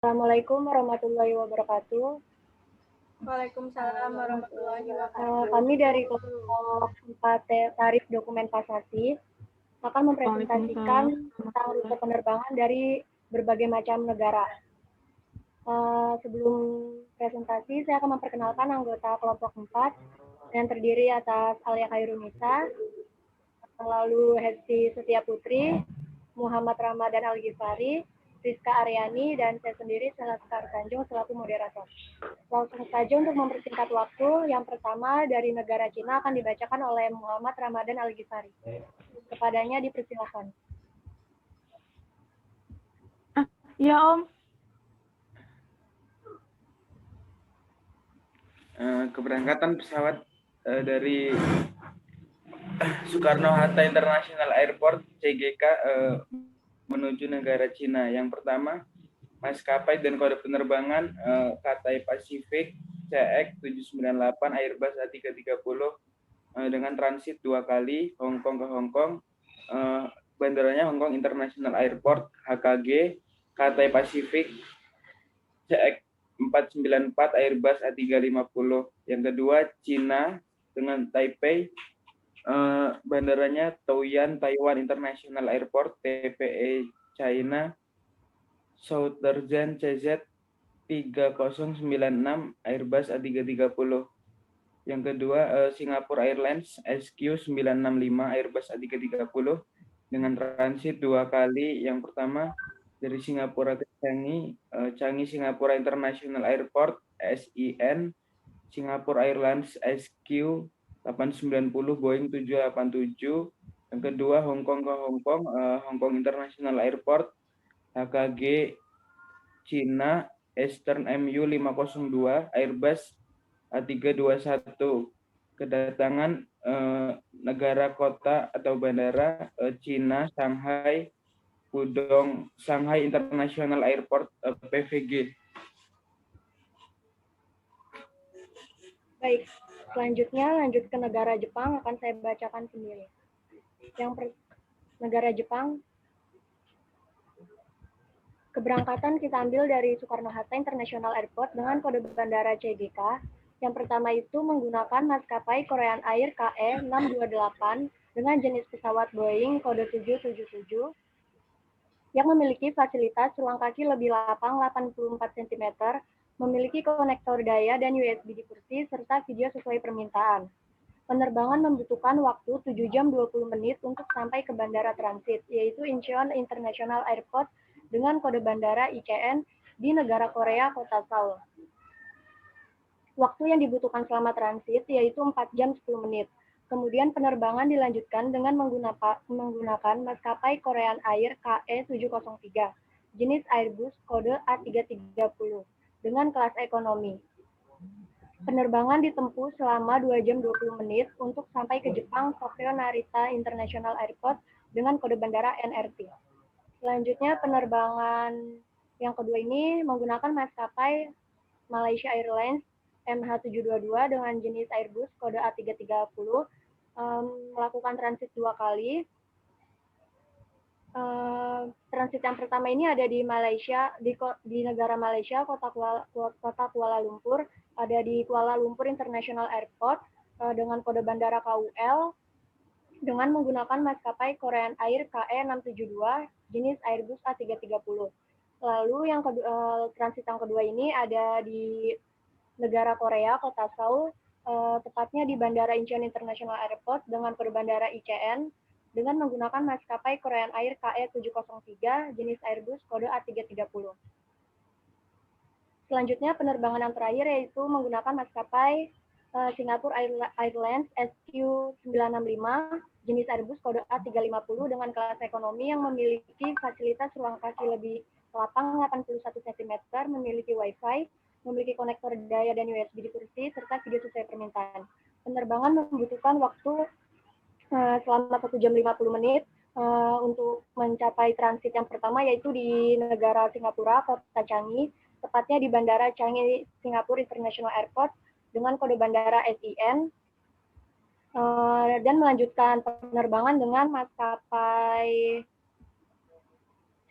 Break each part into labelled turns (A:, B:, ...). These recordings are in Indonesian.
A: Assalamualaikum warahmatullahi wabarakatuh.
B: Waalaikumsalam warahmatullahi wabarakatuh.
A: Kami dari kelompok 4 Tarif Dokumentasi akan mempresentasikan
C: Waalaikumsalam.
A: tentang rute penerbangan dari berbagai macam negara. Sebelum presentasi, saya akan memperkenalkan anggota kelompok 4 yang terdiri atas Alia Khairunisa, lalu Hesti Setia Putri, Muhammad Ramadan Al-Ghifari, Rizka Aryani, dan saya sendiri Selaskar Tanjung selaku moderator. Langsung saja untuk mempersingkat waktu, yang pertama dari negara Cina akan dibacakan oleh Muhammad Ramadan Al-Ghifari. Kepadanya dipersilakan.
C: Ya Om.
D: Keberangkatan pesawat dari Soekarno-Hatta International Airport (CGK) menuju negara Cina. Yang pertama, maskapai dan kode penerbangan Cathay Pacific CX798 Airbus A330 dengan transit 2 kali Hong Kong ke Hong Kong. Bandaranya Hong Kong International Airport HKG. Cathay Pacific CX494 Airbus A350. Yang kedua, Cina dengan Taipei, bandaranya Taoyuan Taiwan International Airport TPE China, Southern CZ 3096 Airbus A330. Yang kedua, Singapore Airlines SQ965 Airbus A330 dengan transit 2 kali. Yang pertama dari Singapura ke Changi, Changi Singapura International Airport SIN, Singapore Airlines SQ 890 Boeing 787. Yang kedua, Hong Kong ke Hong Kong, Hong Kong International Airport HKG Cina Eastern MU 502 Airbus A321. Kedatangan negara kota atau bandara Cina Shanghai Pudong Shanghai International Airport PVG.
A: Baik, selanjutnya lanjut ke negara Jepang, akan saya bacakan sendiri. Negara Jepang, keberangkatan kita ambil dari Soekarno-Hatta International Airport dengan kode bandara CGK. Yang pertama itu menggunakan maskapai Korean Air KE628 dengan jenis pesawat Boeing kode 777 yang memiliki fasilitas ruang kaki lebih lapang 84 cm, memiliki konektor daya dan USB di kursi, serta video sesuai permintaan. Penerbangan membutuhkan waktu 7 jam 20 menit untuk sampai ke bandara transit, yaitu Incheon International Airport dengan kode bandara ICN di negara Korea, kota Seoul. Waktu yang dibutuhkan selama transit yaitu 4 jam 10 menit. Kemudian penerbangan dilanjutkan dengan menggunakan maskapai Korean Air KE703, jenis Airbus kode A330, dengan kelas ekonomi. Penerbangan ditempuh selama 2 jam 20 menit untuk sampai ke Jepang Tokyo Narita International Airport dengan kode bandara NRT. Selanjutnya penerbangan yang kedua ini menggunakan maskapai Malaysia Airlines MH722 dengan jenis Airbus kode A330, melakukan transit 2 kali. Transit yang pertama ini ada di Malaysia, di negara Malaysia, kota Kuala Lumpur, ada di Kuala Lumpur International Airport dengan kode bandara KUL dengan menggunakan maskapai Korean Air KE672 jenis Airbus A330. Lalu yang transit yang kedua ini ada di negara Korea, kota Seoul, tepatnya di Bandara Incheon International Airport dengan kode bandara ICN dengan menggunakan maskapai Korean Air KE703 jenis Airbus kode A330. Selanjutnya penerbangan yang terakhir yaitu menggunakan maskapai Singapore Airlines SQ965 jenis Airbus kode A350 dengan kelas ekonomi yang memiliki fasilitas ruang kaki lebih lapang 81 cm, memiliki Wi-Fi, memiliki konektor daya dan USB di kursi, serta video sesuai permintaan. Penerbangan membutuhkan waktu selama 1 jam 50 menit untuk mencapai transit yang pertama yaitu di negara Singapura, kota Changi, tepatnya di Bandara Changi Singapore International Airport dengan kode bandara SIN, dan melanjutkan penerbangan dengan maskapai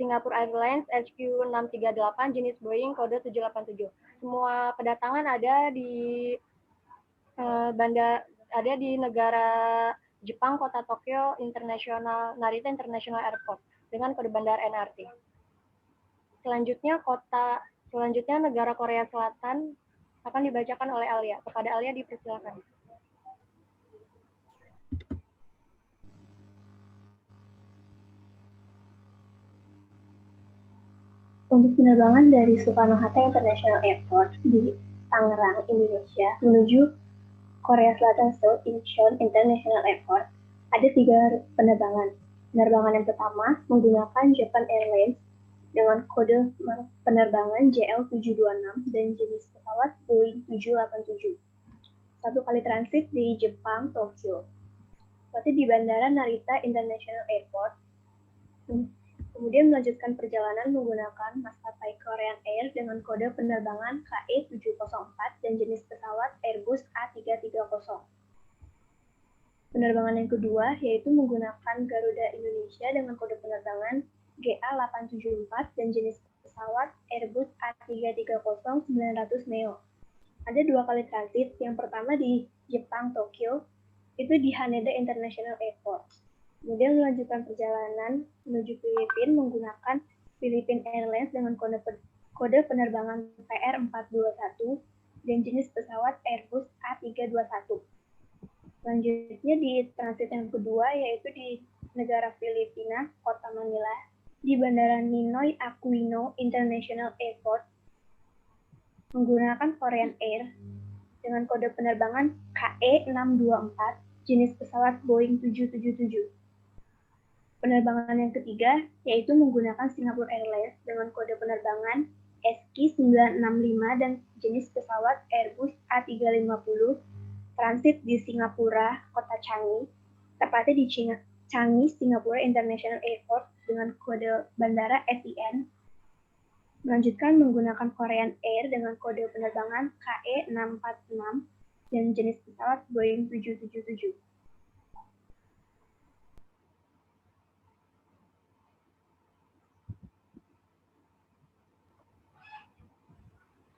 A: Singapore Airlines HQ638 jenis Boeing kode 787. Semua kedatangan ada di negara Jepang, kota Tokyo Narita International Airport dengan kode bandara NRT. Selanjutnya negara Korea Selatan akan dibacakan oleh Alia. Kepada Alia dipersilakan.
B: Untuk penerbangan dari Soekarno-Hatta International Airport di Tangerang, Indonesia, menuju Korea Selatan Seoul Incheon International Airport, ada 3 penerbangan. Penerbangan yang pertama menggunakan Japan Airlines dengan kode penerbangan JL726 dan jenis pesawat Boeing 787. 1 kali transit di Jepang, Tokyo. Berarti di Bandara Narita International Airport. Kemudian melanjutkan perjalanan menggunakan maskapai Korean Air dengan kode penerbangan KE704 dan jenis pesawat Airbus A330. Penerbangan yang kedua yaitu menggunakan Garuda Indonesia dengan kode penerbangan GA874 dan jenis pesawat Airbus A330-900 Neo. Ada 2 kali transit, yang pertama di Jepang, Tokyo, itu di Haneda International Airport. Kemudian melanjutkan perjalanan menuju Filipina menggunakan Philippine Airlines dengan kode penerbangan PR421 dan jenis pesawat Airbus A321. Selanjutnya di transit yang kedua yaitu di negara Filipina, kota Manila, di Bandara Ninoy Aquino International Airport menggunakan Korean Air dengan kode penerbangan KE624, jenis pesawat Boeing 777. Penerbangan yang ketiga yaitu menggunakan Singapore Airlines dengan kode penerbangan SQ965 dan jenis pesawat Airbus A350, transit di Singapura, kota Changi, tepatnya di Changi Singapore International Airport dengan kode bandara SIN. Melanjutkan menggunakan Korean Air dengan kode penerbangan KE646 dan jenis pesawat Boeing 777.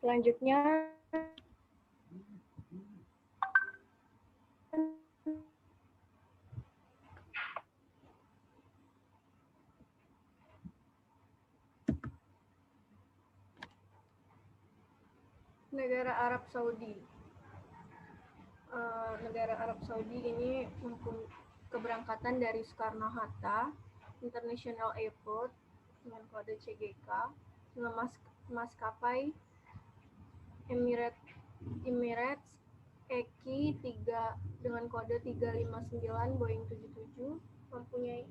A: Selanjutnya negara Arab Saudi. Negara Arab Saudi ini keberangkatan dari Soekarno-Hatta International Airport dengan kode CGK dengan maskapai Emirates EQ 3 dengan kode 359 Boeing 77 mempunyai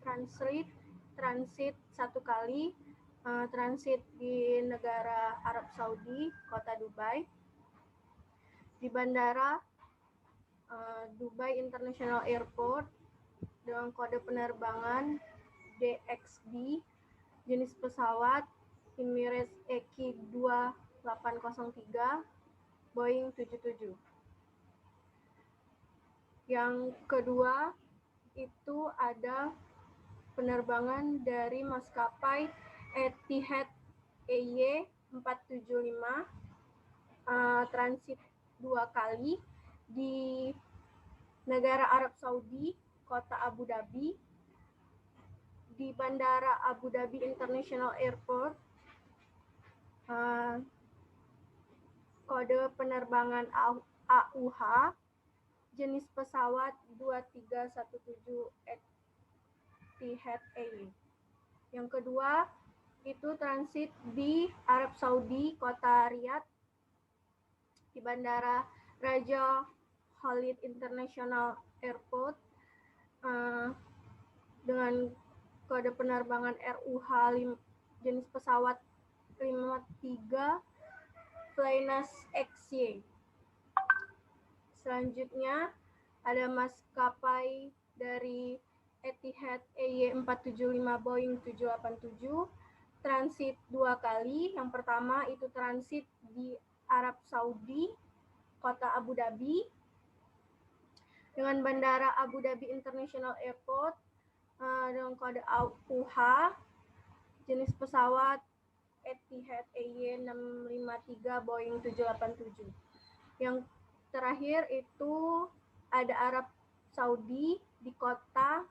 A: transit 1 kali transit di negara Arab Saudi, kota Dubai, di Bandara Dubai International Airport dengan kode penerbangan DXB, jenis pesawat Emirates EQ 2803 Boeing 77. Yang kedua itu ada penerbangan dari maskapai Etihad EY 475 transit 2 kali di negara Arab Saudi, kota Abu Dhabi, di Bandara Abu Dhabi International Airport, kode penerbangan AUH, jenis pesawat 2317 Etihad EY. Yang kedua itu transit di Arab Saudi, kota Riyadh, di Bandara Raja Khalid International Airport dengan kode penerbangan RUH jenis pesawat 53 Flynas XY. Selanjutnya ada maskapai dari Etihad EY 475 Boeing 787 transit 2 kali. Yang pertama itu transit di Arab Saudi, kota Abu Dhabi, dengan Bandara Abu Dhabi International Airport dengan kode
E: kode AUH, jenis pesawat Etihad EY653 Boeing 787. Yang terakhir itu ada Arab Saudi di kota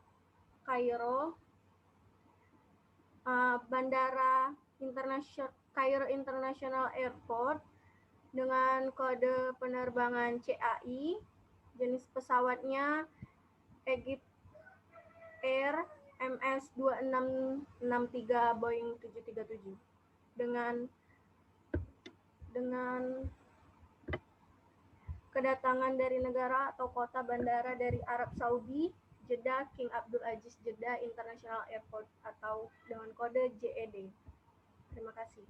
E: Kairo, Bandara Kairo International Airport dengan kode penerbangan CAI, jenis pesawatnya Egypt Air MS2663 Boeing 737 dengan kedatangan dari negara atau kota bandara dari Arab Saudi, Jeddah King Abdul Aziz Jeddah International Airport atau dengan kode JED. Terima kasih.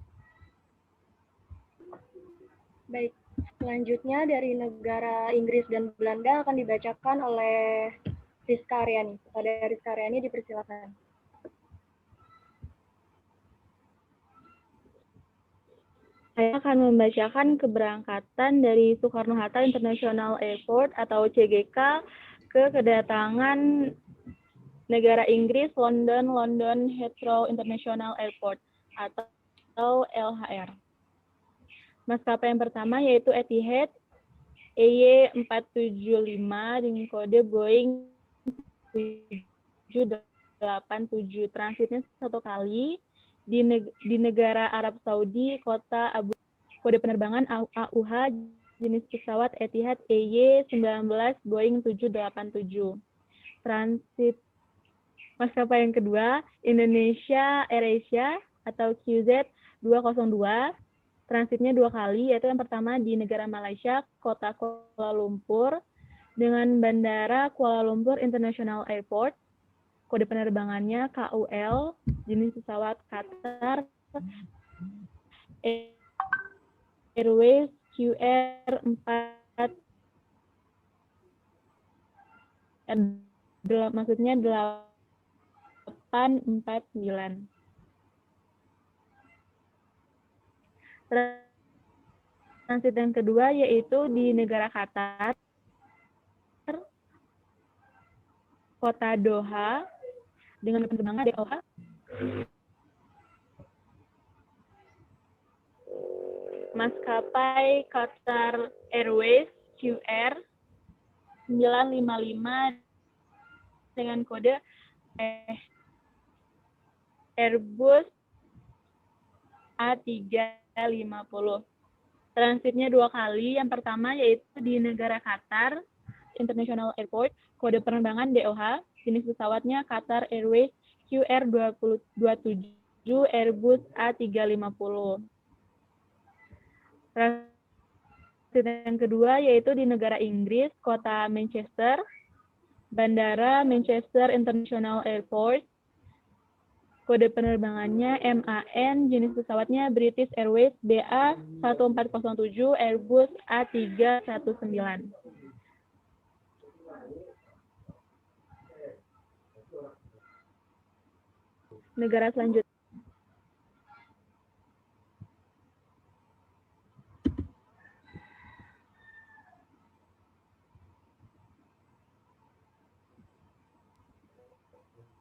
A: Baik, selanjutnya dari negara Inggris dan Belanda akan dibacakan oleh Rizka Aryani. Kepada Rizka Aryani dipersilakan.
C: Saya akan membacakan keberangkatan dari Soekarno-Hatta International Airport atau CGK ke kedatangan negara Inggris London Heathrow International Airport atau LHR. Maskapai yang pertama yaitu Etihad EY475 dengan kode Boeing 787. Transitnya satu kali di negara Arab Saudi, kota Abu. Kode penerbangan AUH, jenis pesawat Etihad EY19 Boeing 787. Transit maskapai yang kedua, Indonesia AirAsia atau QZ 202. Transitnya dua kali, yaitu yang pertama di negara Malaysia, kota Kuala Lumpur, dengan Bandara Kuala Lumpur International Airport. Kode penerbangannya KUL, jenis pesawat Qatar Airways QR4, maksudnya 849. Transit yang kedua yaitu di negara Qatar, kota Doha, dengan penerbangan DOH maskapai Qatar Airways QR 955 dengan kode Airbus A350. Transitnya dua kali. Yang pertama yaitu di negara Qatar International Airport, kode penerbangan DOH, jenis pesawatnya Qatar Airways QR227 Airbus A350. Transit yang kedua yaitu di negara Inggris, kota Manchester, Bandara Manchester International Airport, kode penerbangannya MAN, jenis pesawatnya British Airways BA1407 Airbus A319. Negara selanjutnya.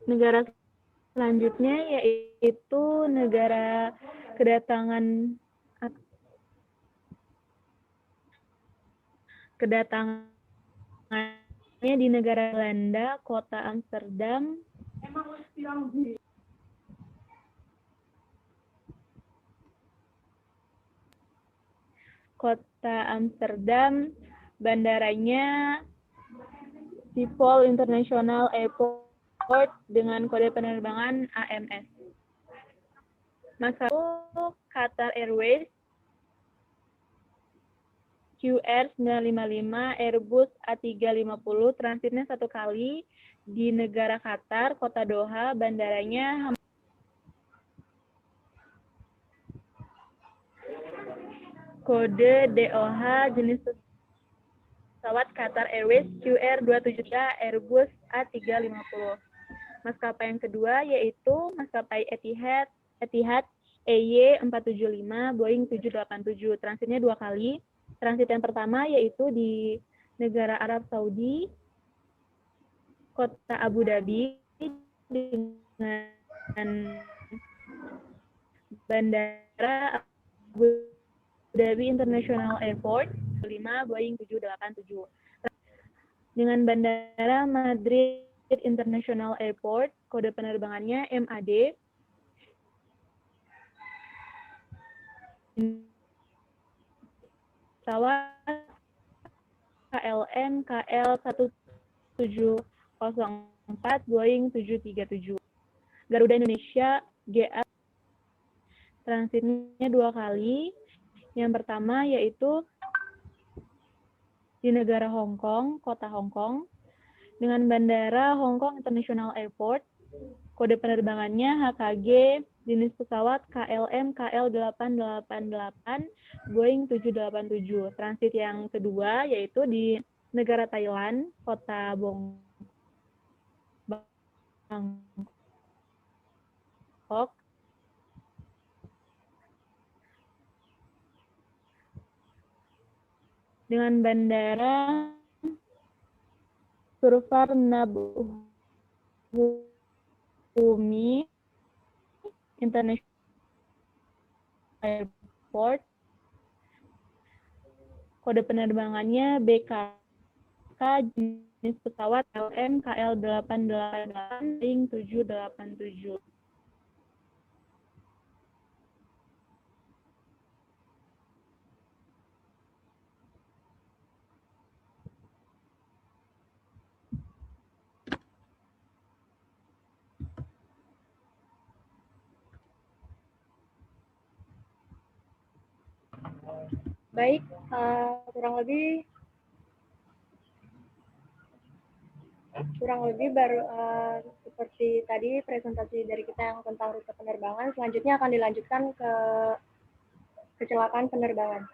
C: Negara selanjutnya yaitu negara kedatangannya di negara Belanda, kota Amsterdam. Kota Amsterdam, bandaranya Schiphol International Airport dengan kode penerbangan AMS. Maskapai Qatar Airways QR955 Airbus A350, transitnya satu kali di negara Qatar, kota Doha, bandaranya kode DOH, jenis pesawat Qatar Airways QR273 Airbus A350. Maskapai yang kedua yaitu maskapai Etihad EY475 Boeing 787. Transitnya dua kali. Transit yang pertama yaitu di negara Arab Saudi, kota Abu Dhabi, dengan Bandara Abu Dhabi International Airport 5 Boeing 787. Dengan Bandara Madrid International Airport, kode penerbangannya MAD. Pesawat KLM KL1704 Boeing 737. Garuda Indonesia GA transitnya 2 kali. Yang pertama yaitu di negara Hong Kong, kota Hong Kong, dengan Bandara Hong Kong International Airport, kode penerbangannya HKG, jenis pesawat KLM KL888 Boeing 787. Transit yang kedua yaitu di negara Thailand, kota Bangkok, dengan Bandara Suvarnabhumi International Airport, kode penerbangannya BKK, jenis pesawat LM KL888 Boeing 787.
A: Baik, kurang lebih baru seperti tadi presentasi dari kita yang tentang rute penerbangan. Selanjutnya akan dilanjutkan ke kecelakaan penerbangan.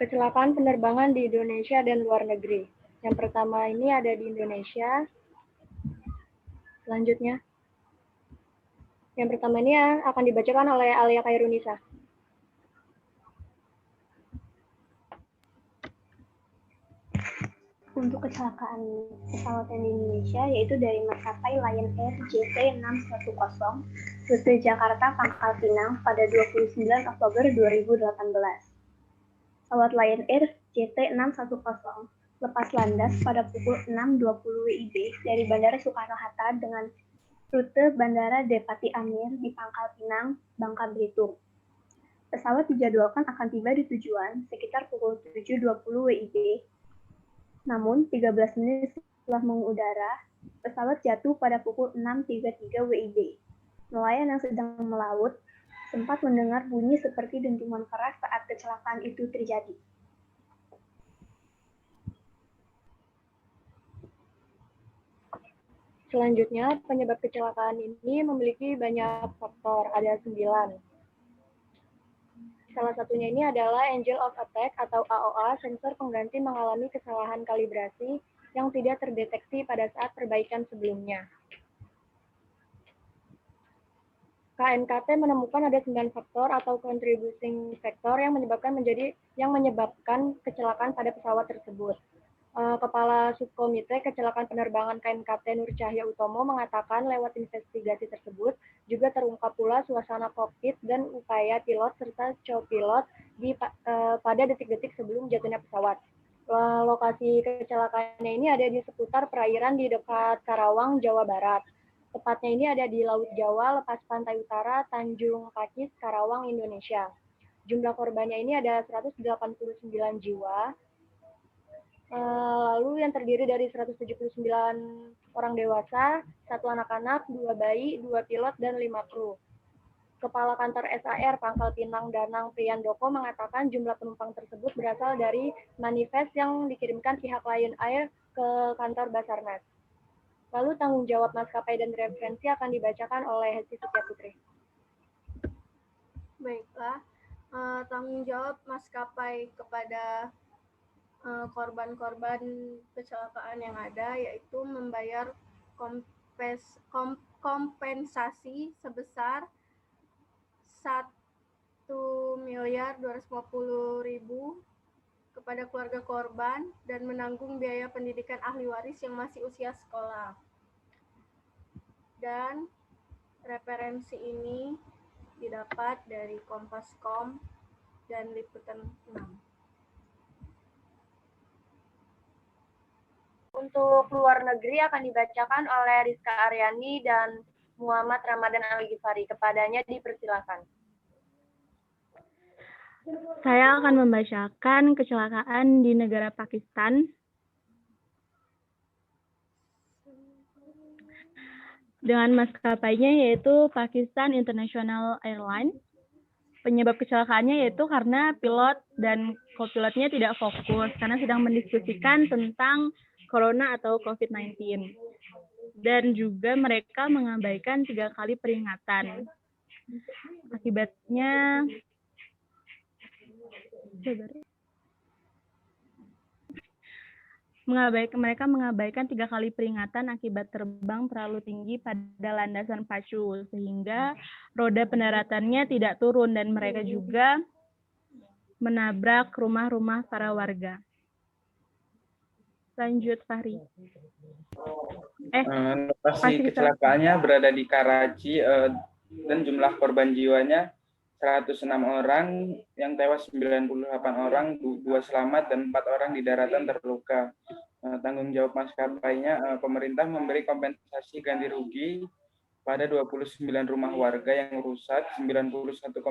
A: Kecelakaan penerbangan di Indonesia dan luar negeri. Yang pertama ini ada di Indonesia. Selanjutnya. Yang pertama ini akan dibacakan oleh Alia Khairunisa.
B: Untuk kecelakaan pesawat yang di Indonesia, yaitu dari maskapai Lion Air JT610, rute Jakarta Pangkal Pinang pada 29 Oktober 2018. Pesawat Lion Air JT610 lepas landas pada pukul 6.20 WIB dari Bandara Soekarno-Hatta dengan rute Bandara Depati Amir di Pangkal Pinang, Bangka Belitung. Pesawat dijadwalkan akan tiba di tujuan sekitar pukul 7.20 WIB. Namun, 13 menit setelah mengudara, pesawat jatuh pada pukul 6.33 WIB. Nelayan yang sedang melaut sempat mendengar bunyi seperti dentuman keras saat kecelakaan itu terjadi.
A: Selanjutnya, penyebab kecelakaan ini memiliki banyak faktor, ada 9. Salah satunya ini adalah Angel of Attack atau AOA, sensor pengganti mengalami kesalahan kalibrasi yang tidak terdeteksi pada saat perbaikan sebelumnya. KNKT menemukan ada 9 faktor atau contributing factor yang menyebabkan kecelakaan pada pesawat tersebut. Kepala Subkomite Kecelakaan Penerbangan KNKT Nur Cahya Utomo mengatakan lewat investigasi tersebut juga terungkap pula suasana kokpit dan upaya pilot serta co-pilot pada detik-detik sebelum jatuhnya pesawat. Lokasi kecelakaannya ini ada di seputar perairan di dekat Karawang, Jawa Barat. Tepatnya ini ada di Laut Jawa, lepas pantai utara, Tanjung Pakis, Karawang, Indonesia. Jumlah korbannya ini ada 189 jiwa. Lalu yang terdiri dari 179 orang dewasa, 1 anak-anak, 2 bayi, 2 pilot, dan 5 kru. Kepala Kantor SAR Pangkal Pinang Danang Priyandoko mengatakan jumlah penumpang tersebut berasal dari manifest yang dikirimkan pihak Lion Air ke kantor Basarnas. Lalu tanggung jawab maskapai dan referensi akan dibacakan oleh Hesti Setiaputri.
E: Baiklah, tanggung jawab maskapai kepada korban-korban kecelakaan yang ada, yaitu membayar kompensasi sebesar 1.250.000 kepada keluarga korban dan menanggung biaya pendidikan ahli waris yang masih usia sekolah. Dan referensi ini didapat dari Kompas.com dan Liputan 6.
A: Untuk luar negeri akan dibacakan oleh Rizka Aryani dan Muhammad Ramadan Al-Ghifari. Kepadanya dipersilakan.
C: Saya akan membacakan kecelakaan di negara Pakistan. Dengan maskapainya yaitu Pakistan International Airlines. Penyebab kecelakaannya yaitu karena pilot dan kopilotnya tidak fokus karena sedang mendiskusikan tentang corona atau COVID-19. Dan juga mereka mengabaikan 3 kali peringatan. Akibatnya mereka mengabaikan 3 kali peringatan akibat terbang terlalu tinggi pada landasan pacu sehingga roda pendaratannya tidak turun dan mereka juga menabrak rumah-rumah para warga. Lanjut, Fahri.
D: Lokasi kecelakaannya berada di Karachi dan jumlah korban jiwanya 106 orang, yang tewas 98 orang, 2 selamat dan 4 orang di daratan terluka. Tanggung jawab maskapainya, pemerintah memberi kompensasi ganti rugi pada 29 rumah warga yang rusak, 91,9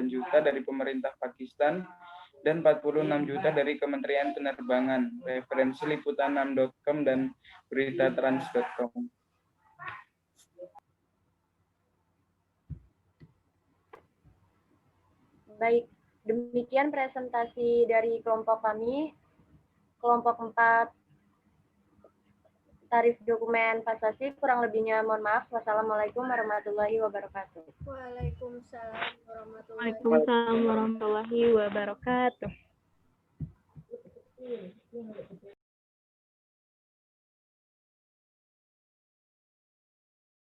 D: juta dari pemerintah Pakistan dan 46 juta dari Kementerian Penerbangan. Referensi liputan6.com dan beritatrans.com.
A: Baik, demikian presentasi dari kelompok kami. Kelompok 4 tarif dokumen pasasi, kurang lebihnya mohon maaf. Wassalamualaikum warahmatullahi wabarakatuh.
E: Waalaikumsalam
C: Waalaikumsalam warahmatullahi wabarakatuh.